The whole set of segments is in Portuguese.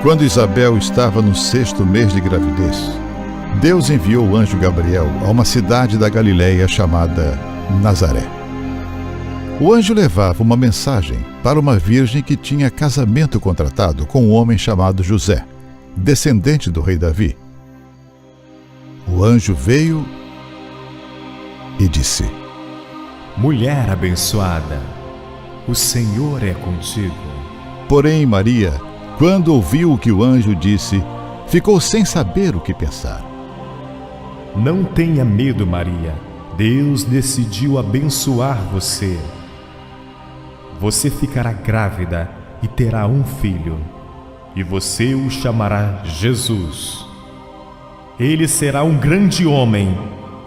Quando Isabel estava no 6º mês de gravidez, Deus enviou o anjo Gabriel a uma cidade da Galileia chamada Nazaré. O anjo levava uma mensagem para uma virgem que tinha casamento contratado com um homem chamado José, descendente do rei Davi. O anjo veio e disse: Mulher abençoada, o Senhor é contigo. Porém, Maria, quando ouviu o que o anjo disse, ficou sem saber o que pensar. Não tenha medo, Maria. Deus decidiu abençoar você. Você ficará grávida e terá um filho, e você o chamará Jesus. Ele será um grande homem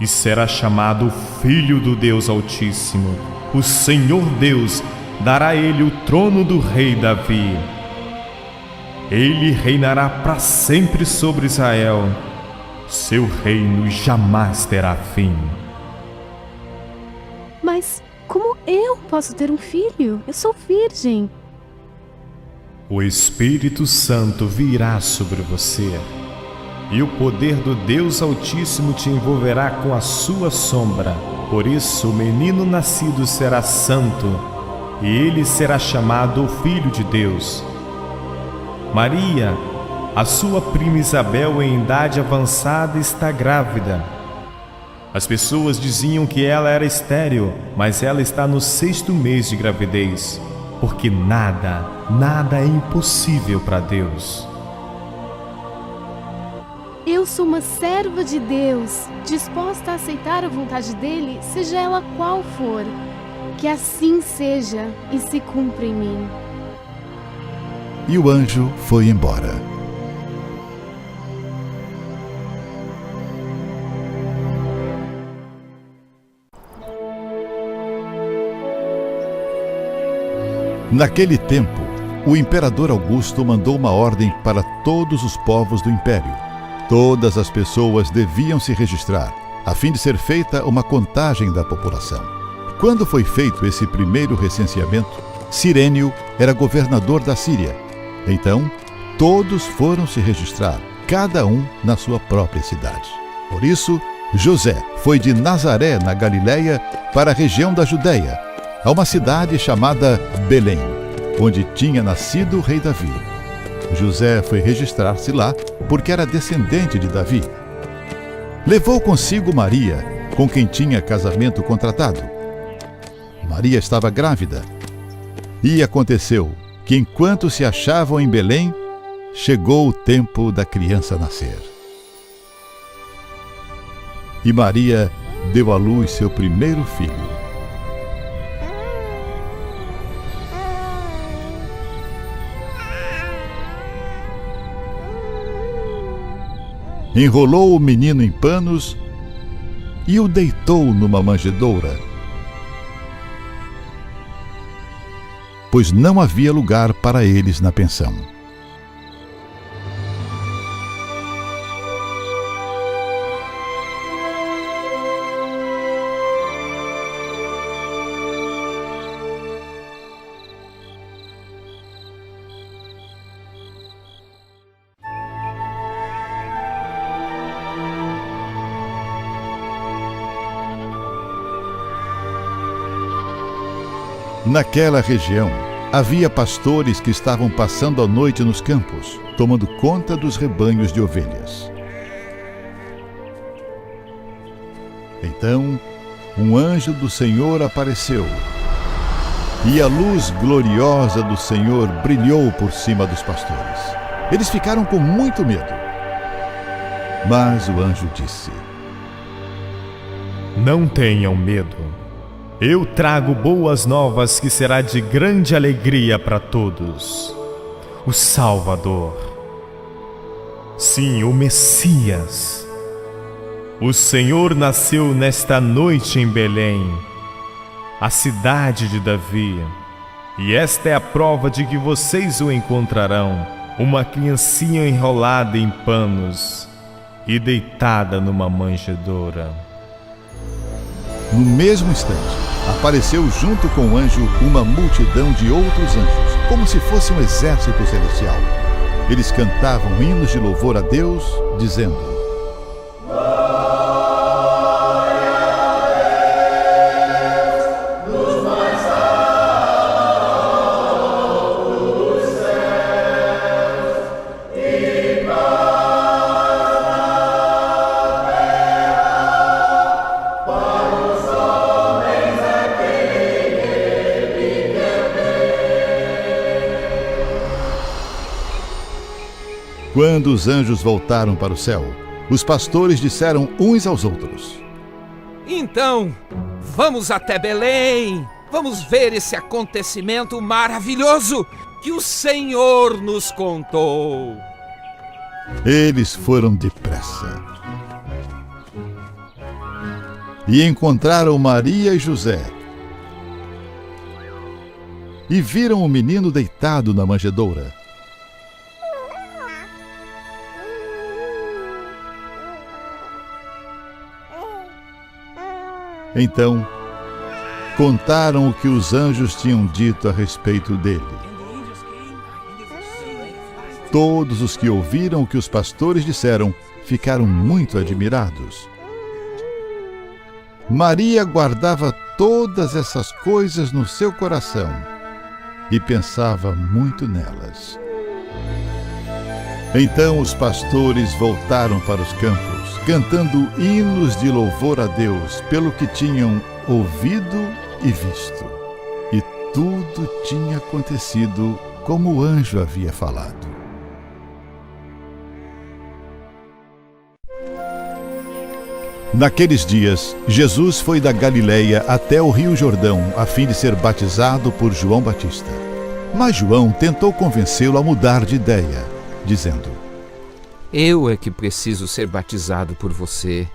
e será chamado Filho do Deus Altíssimo. O Senhor Deus dará a ele o trono do rei Davi. Ele reinará para sempre sobre Israel. Seu reino jamais terá fim. Mas como eu posso ter um filho? Eu sou virgem. O Espírito Santo virá sobre você, e o poder do Deus Altíssimo te envolverá com a sua sombra. Por isso, o menino nascido será santo, e ele será chamado o Filho de Deus. Maria, a sua prima Isabel, em idade avançada, está grávida. As pessoas diziam que ela era estéril, mas ela está no 6º mês de gravidez, porque nada é impossível para Deus. Eu sou uma serva de Deus, disposta a aceitar a vontade dele, seja ela qual for. Que assim seja e se cumpra em mim. E o anjo foi embora. Naquele tempo, o imperador Augusto mandou uma ordem para todos os povos do império. Todas as pessoas deviam se registrar, a fim de ser feita uma contagem da população. Quando foi feito esse primeiro recenseamento, Cirênio era governador da Síria. Então, todos foram se registrar, cada um na sua própria cidade. Por isso, José foi de Nazaré, na Galileia, para a região da Judéia, a uma cidade chamada Belém, onde tinha nascido o rei Davi. José foi registrar-se lá porque era descendente de Davi. Levou consigo Maria, com quem tinha casamento contratado. Maria estava grávida. E aconteceu que, enquanto se achavam em Belém, chegou o tempo da criança nascer. E Maria deu à luz seu primeiro filho. Enrolou o menino em panos e o deitou numa manjedoura, pois não havia lugar para eles na pensão. Naquela região, havia pastores que estavam passando a noite nos campos, tomando conta dos rebanhos de ovelhas. Então, um anjo do Senhor apareceu, e a luz gloriosa do Senhor brilhou por cima dos pastores. Eles ficaram com muito medo. Mas o anjo disse: Não tenham medo. Eu trago boas novas que será de grande alegria para todos. O Salvador. Sim, o Messias. O Senhor nasceu nesta noite em Belém, a cidade de Davi. E esta é a prova de que vocês o encontrarão, uma criancinha enrolada em panos e deitada numa manjedoura. No mesmo instante, apareceu junto com o anjo uma multidão de outros anjos, como se fosse um exército celestial. Eles cantavam hinos de louvor a Deus, dizendo: Quando os anjos voltaram para o céu, os pastores disseram uns aos outros: Então, vamos até Belém. Vamos ver esse acontecimento maravilhoso que o Senhor nos contou. Eles foram depressa e encontraram Maria e José e viram o menino deitado na manjedoura. Então, contaram o que os anjos tinham dito a respeito dele. Todos os que ouviram o que os pastores disseram ficaram muito admirados. Maria guardava todas essas coisas no seu coração e pensava muito nelas. Então os pastores voltaram para os campos, cantando hinos de louvor a Deus pelo que tinham ouvido e visto. E tudo tinha acontecido como o anjo havia falado. Naqueles dias, Jesus foi da Galileia até o Rio Jordão, a fim de ser batizado por João Batista. Mas João tentou convencê-lo a mudar de ideia, dizendo: Eu é que preciso ser batizado por você,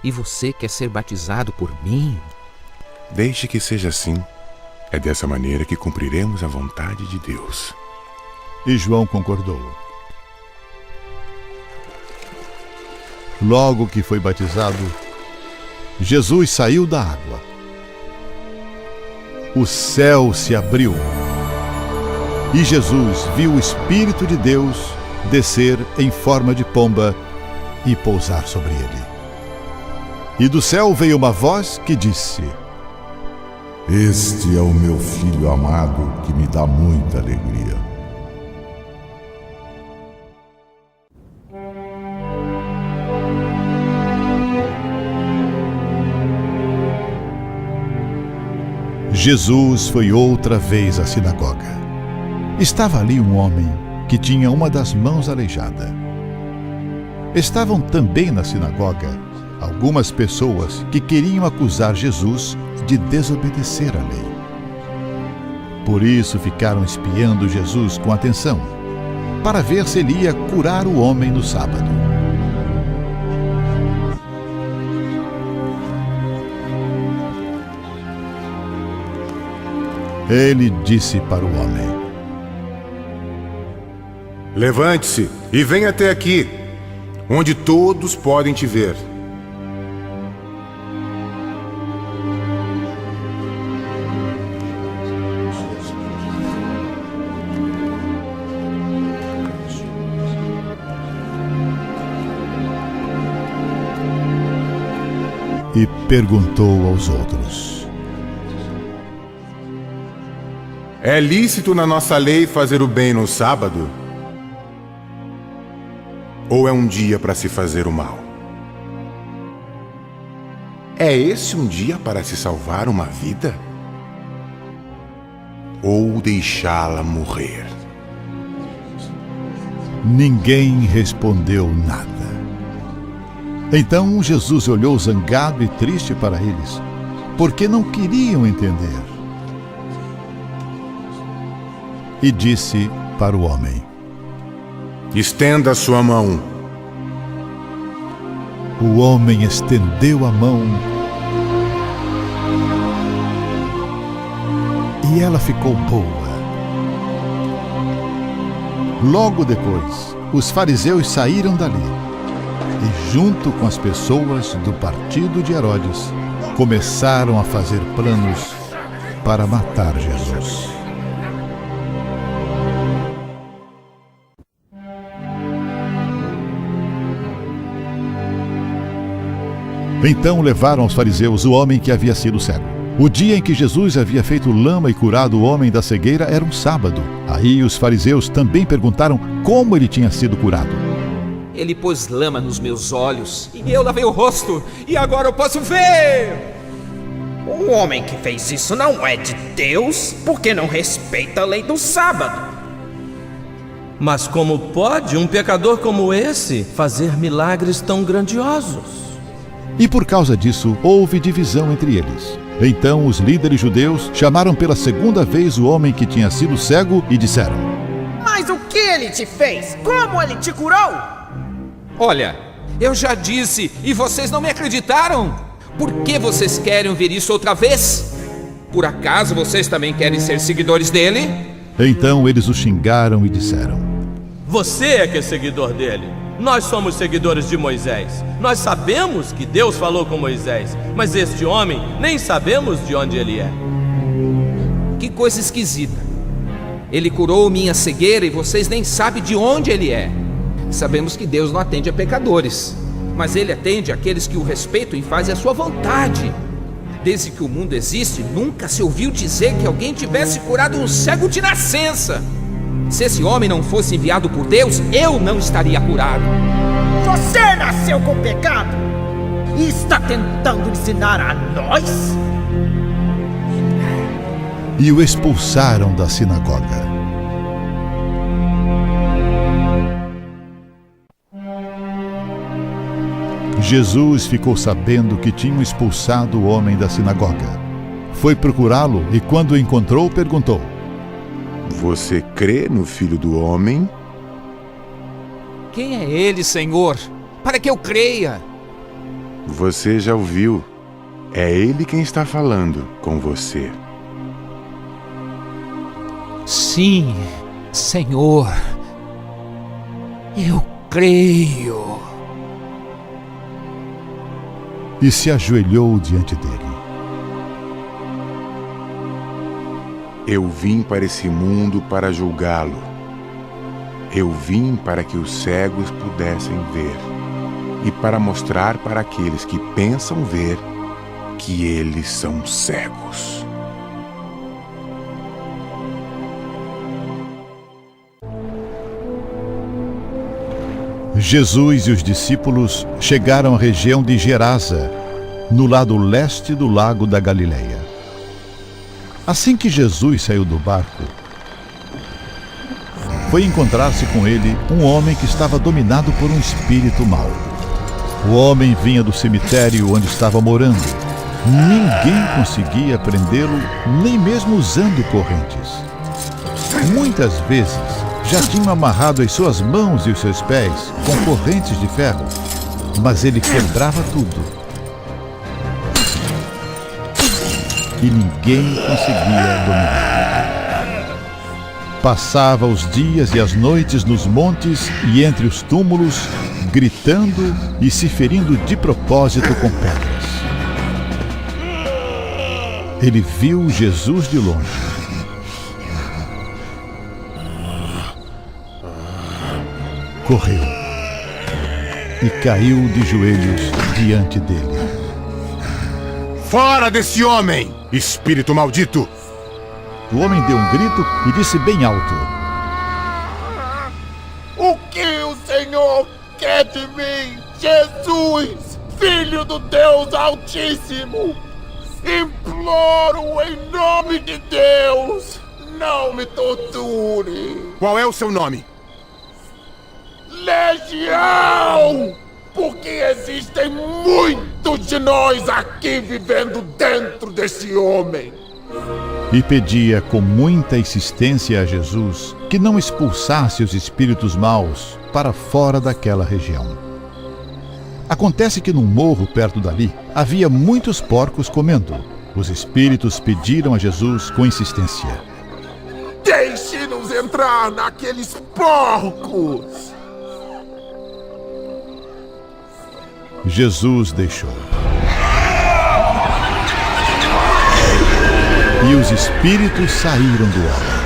e você quer ser batizado por mim? Deixe que seja assim. É dessa maneira que cumpriremos a vontade de Deus. E João concordou. Logo que foi batizado, Jesus saiu da água. O céu se abriu e Jesus viu o Espírito de Deus descer em forma de pomba e pousar sobre ele. E do céu veio uma voz que disse: Este é o meu filho amado, que me dá muita alegria. Jesus foi outra vez à sinagoga. Estava ali um homem que tinha uma das mãos aleijada. Estavam também na sinagoga algumas pessoas que queriam acusar Jesus de desobedecer à lei. Por isso ficaram espiando Jesus com atenção, para ver se ele ia curar o homem no sábado. Ele disse para o homem: Levante-se e venha até aqui, onde todos podem te ver. E perguntou aos outros: É lícito na nossa lei fazer o bem no sábado? Ou é um dia para se fazer o mal? É esse um dia para se salvar uma vida? Ou deixá-la morrer? Ninguém respondeu nada. Então Jesus olhou zangado e triste para eles, porque não queriam entender. E disse para o homem: Estenda a sua mão. O homem estendeu a mão e ela ficou boa. Logo depois, os fariseus saíram dali e, junto com as pessoas do partido de Herodes, começaram a fazer planos para matar Jesus. Então levaram aos fariseus o homem que havia sido cego. O dia em que Jesus havia feito lama e curado o homem da cegueira era um sábado. Aí os fariseus também perguntaram como ele tinha sido curado. Ele pôs lama nos meus olhos e eu lavei o rosto e agora eu posso ver. O homem que fez isso não é de Deus, porque não respeita a lei do sábado. Mas como pode um pecador como esse fazer milagres tão grandiosos? E por causa disso, houve divisão entre eles. Então os líderes judeus chamaram pela segunda vez o homem que tinha sido cego e disseram: Mas o que ele te fez? Como ele te curou? Olha, eu já disse e vocês não me acreditaram. Por que vocês querem ouvir isso outra vez? Por acaso vocês também querem ser seguidores dele? Então eles o xingaram e disseram: Você é que é seguidor dele. Nós somos seguidores de Moisés. Nós sabemos que Deus falou com Moisés, mas este homem nem sabemos de onde ele é. Que coisa esquisita. Ele curou minha cegueira e vocês nem sabem de onde ele é. Sabemos que Deus não atende a pecadores, mas ele atende àqueles que o respeitam e fazem a sua vontade. Desde que o mundo existe, nunca se ouviu dizer que alguém tivesse curado um cego de nascença. Se esse homem não fosse enviado por Deus, eu não estaria curado. Você nasceu com pecado e está tentando ensinar a nós? E o expulsaram da sinagoga. Jesus ficou sabendo que tinham expulsado o homem da sinagoga. Foi procurá-lo e, quando o encontrou, perguntou: Você crê no Filho do Homem? Quem é ele, Senhor, para que eu creia? Você já ouviu. É ele quem está falando com você. Sim, Senhor, eu creio. E se ajoelhou diante dele. Eu vim para esse mundo para julgá-lo. Eu vim para que os cegos pudessem ver e para mostrar para aqueles que pensam ver que eles são cegos. Jesus e os discípulos chegaram à região de Gerasa, no lado leste do lago da Galileia. Assim que Jesus saiu do barco, foi encontrar-se com ele um homem que estava dominado por um espírito mau. O homem vinha do cemitério onde estava morando. Ninguém conseguia prendê-lo, nem mesmo usando correntes. Muitas vezes já tinham amarrado as suas mãos e os seus pés com correntes de ferro, mas ele quebrava tudo. E ninguém conseguia dominar. Passava os dias e as noites nos montes e entre os túmulos, gritando e se ferindo de propósito com pedras. Ele viu Jesus de longe. Correu e caiu de joelhos diante dele. Fora desse homem, espírito maldito! O homem deu um grito e disse bem alto: O que o Senhor quer de mim, Jesus, Filho do Deus Altíssimo? Imploro em nome de Deus, não me torture. Qual é o seu nome? Legião! Porque existem muitos de nós aqui vivendo dentro desse homem. E pedia com muita insistência a Jesus que não expulsasse os espíritos maus para fora daquela região. Acontece que num morro perto dali havia muitos porcos comendo. Os espíritos pediram a Jesus com insistência: Deixe-nos entrar naqueles porcos! Jesus deixou. E os espíritos saíram do homem.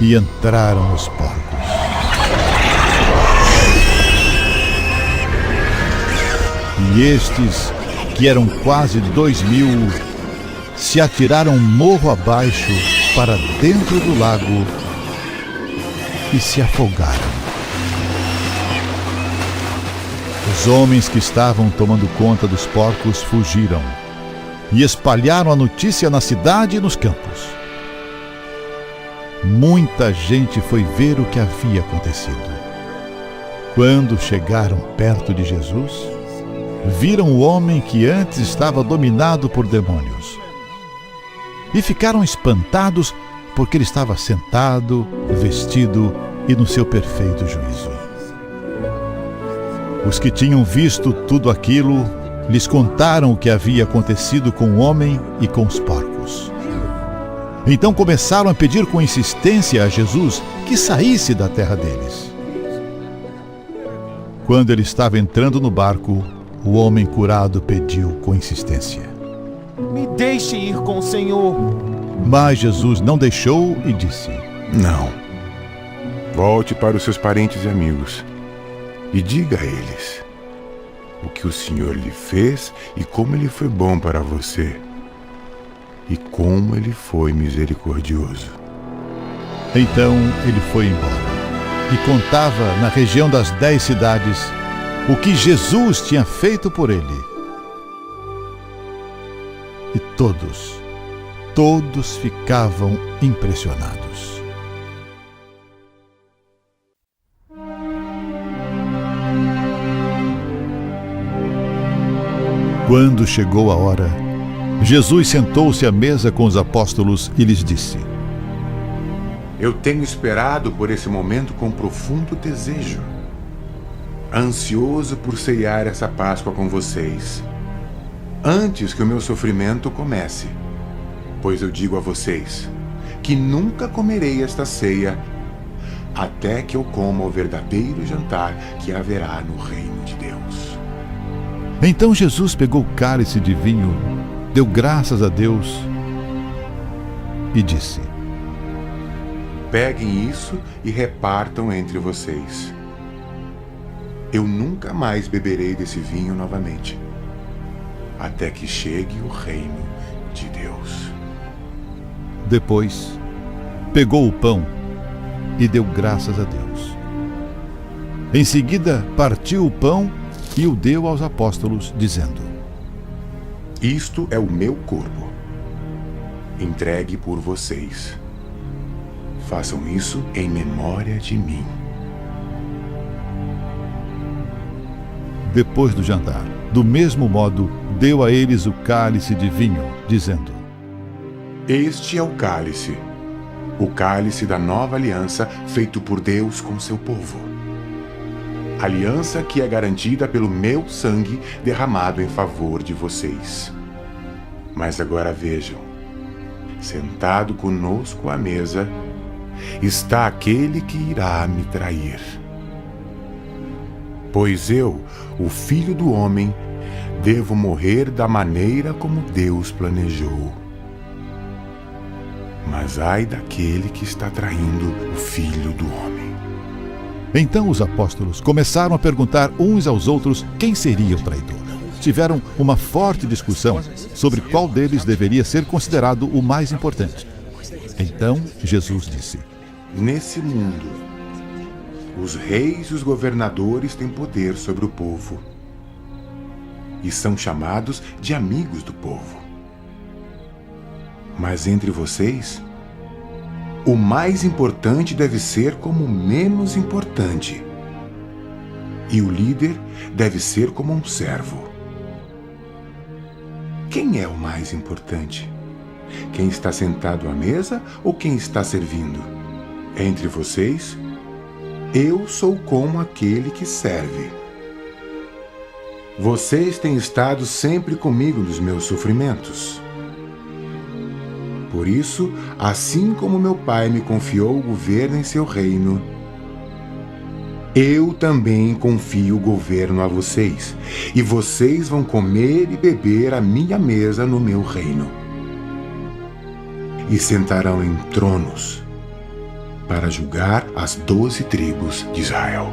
E entraram nos porcos. E estes, que eram quase 2.000, se atiraram morro abaixo para dentro do lago e se afogaram. Os homens que estavam tomando conta dos porcos fugiram e espalharam a notícia na cidade e nos campos. Muita gente foi ver o que havia acontecido. Quando chegaram perto de Jesus, viram o homem que antes estava dominado por demônios e ficaram espantados porque ele estava sentado, vestido e no seu perfeito juízo. Os que tinham visto tudo aquilo lhes contaram o que havia acontecido com o homem e com os porcos. Então começaram a pedir com insistência a Jesus que saísse da terra deles. Quando ele estava entrando no barco, o homem curado pediu com insistência: Me deixe ir com o Senhor. Mas Jesus não deixou e disse: Não. Volte para os seus parentes e amigos e diga a eles o que o Senhor lhe fez e como ele foi bom para você e como ele foi misericordioso. Então ele foi embora e contava na região das 10 cidades o que Jesus tinha feito por ele. E todos ficavam impressionados. Quando chegou a hora, Jesus sentou-se à mesa com os apóstolos e lhes disse: Eu tenho esperado por esse momento com profundo desejo, ansioso por ceiar essa Páscoa com vocês, antes que o meu sofrimento comece. Pois eu digo a vocês que nunca comerei esta ceia até que eu coma o verdadeiro jantar que haverá no reino de Deus. Então Jesus pegou o cálice de vinho, deu graças a Deus e disse: Peguem isso e repartam entre vocês. Eu nunca mais beberei desse vinho novamente, até que chegue o reino de Deus. Depois, pegou o pão e deu graças a Deus. Em seguida, partiu o pão e o deu aos apóstolos, dizendo: Isto é o meu corpo, entregue por vocês. Façam isso em memória de mim. Depois do jantar, do mesmo modo, deu a eles o cálice de vinho, dizendo: Este é o cálice da nova aliança feito por Deus com seu povo. Aliança que é garantida pelo meu sangue derramado em favor de vocês. Mas agora vejam, sentado conosco à mesa, está aquele que irá me trair. Pois eu, o Filho do Homem, devo morrer da maneira como Deus planejou. Mas ai daquele que está traindo o Filho do Homem. Então os apóstolos começaram a perguntar uns aos outros quem seria o traidor. Tiveram uma forte discussão sobre qual deles deveria ser considerado o mais importante. Então Jesus disse: Nesse mundo, os reis e os governadores têm poder sobre o povo e são chamados de amigos do povo. Mas entre vocês, o mais importante deve ser como o menos importante, e o líder deve ser como um servo. Quem é o mais importante? Quem está sentado à mesa ou quem está servindo? Entre vocês, eu sou como aquele que serve. Vocês têm estado sempre comigo nos meus sofrimentos. Por isso, assim como meu pai me confiou o governo em seu reino, eu também confio o governo a vocês, e vocês vão comer e beber à minha mesa no meu reino. E sentarão em tronos para julgar as 12 tribos de Israel.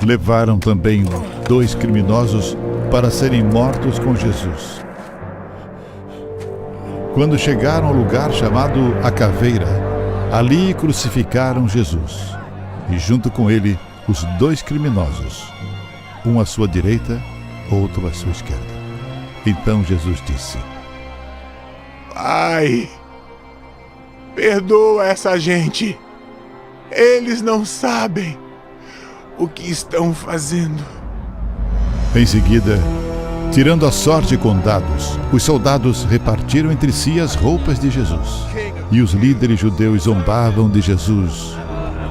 Levaram também 2 criminosos para serem mortos com Jesus. Quando chegaram ao lugar chamado A Caveira, ali crucificaram Jesus, e junto com ele os 2 criminosos, um à sua direita, outro à sua esquerda. Então Jesus disse: Pai, perdoa essa gente. Eles não sabem o que estão fazendo. Em seguida, tirando a sorte com dados, os soldados repartiram entre si as roupas de Jesus. E os líderes judeus zombavam de Jesus.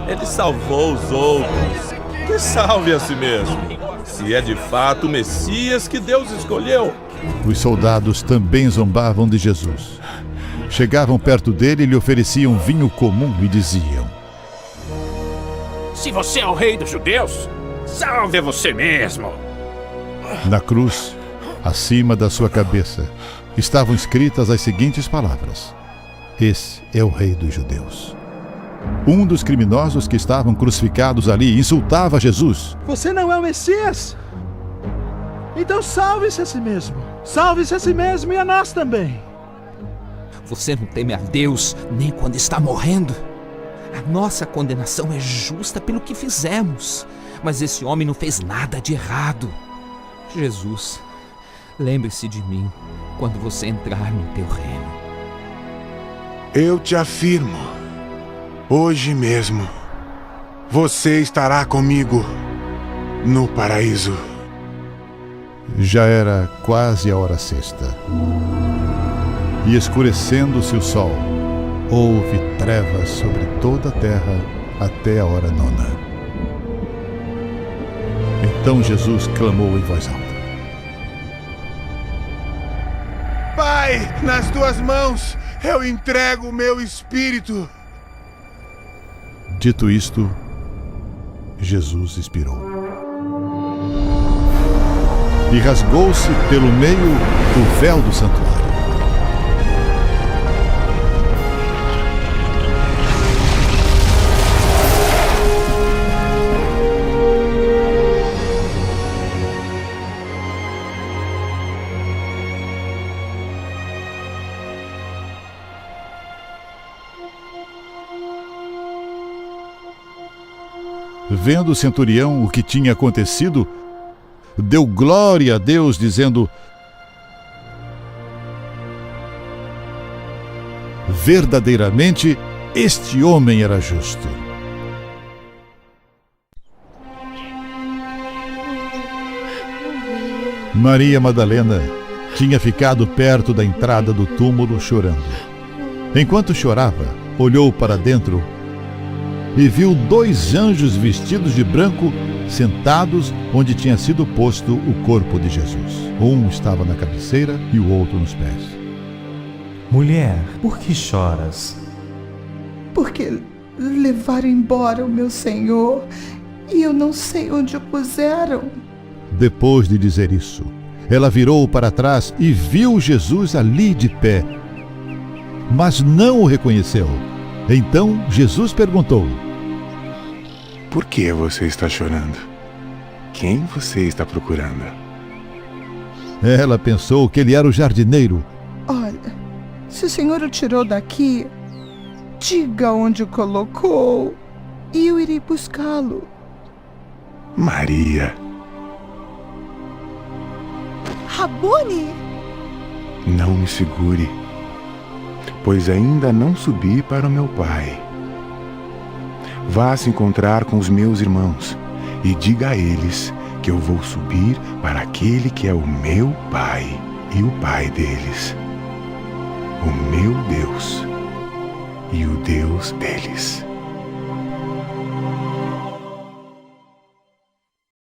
Ele salvou os outros. Que salve a si mesmo, se é de fato o Messias que Deus escolheu. Os soldados também zombavam de Jesus. Chegavam perto dele e lhe ofereciam vinho comum e diziam: Se você é o rei dos judeus, salve você mesmo. Na cruz, acima da sua cabeça, estavam escritas as seguintes palavras: Esse é o rei dos judeus. Um dos criminosos que estavam crucificados ali insultava Jesus. Você não é o Messias? Então salve-se a si mesmo. Salve-se a si mesmo e a nós também. Você não teme a Deus nem quando está morrendo? A nossa condenação é justa pelo que fizemos, mas esse homem não fez nada de errado. Jesus, lembre-se de mim quando você entrar no teu reino. Eu te afirmo, hoje mesmo, você estará comigo no paraíso. Já era quase a hora sexta. E escurecendo-se o sol, houve trevas sobre toda a terra até a hora 9. Então Jesus clamou em voz alta: Pai, nas tuas mãos eu entrego o meu espírito. Dito isto, Jesus expirou. E rasgou-se pelo meio o véu do santuário. Vendo o centurião o que tinha acontecido, deu glória a Deus, dizendo: Verdadeiramente, este homem era justo. Maria Madalena tinha ficado perto da entrada do túmulo chorando. Enquanto chorava, olhou para dentro e viu 2 anjos vestidos de branco sentados onde tinha sido posto o corpo de Jesus. Um estava na cabeceira e o outro nos pés. Mulher, por que choras? Porque levaram embora o meu Senhor e eu não sei onde o puseram. Depois de dizer isso, ela virou para trás e viu Jesus ali de pé, mas não o reconheceu. Então Jesus perguntou: Por que você está chorando? Quem você está procurando? Ela pensou que ele era o jardineiro. Olha, se o Senhor o tirou daqui, diga onde o colocou e eu irei buscá-lo. Maria. Rabone! Não me segure, pois ainda não subi para o meu Pai. Vá se encontrar com os meus irmãos e diga a eles que eu vou subir para aquele que é o meu Pai e o Pai deles, o meu Deus e o Deus deles.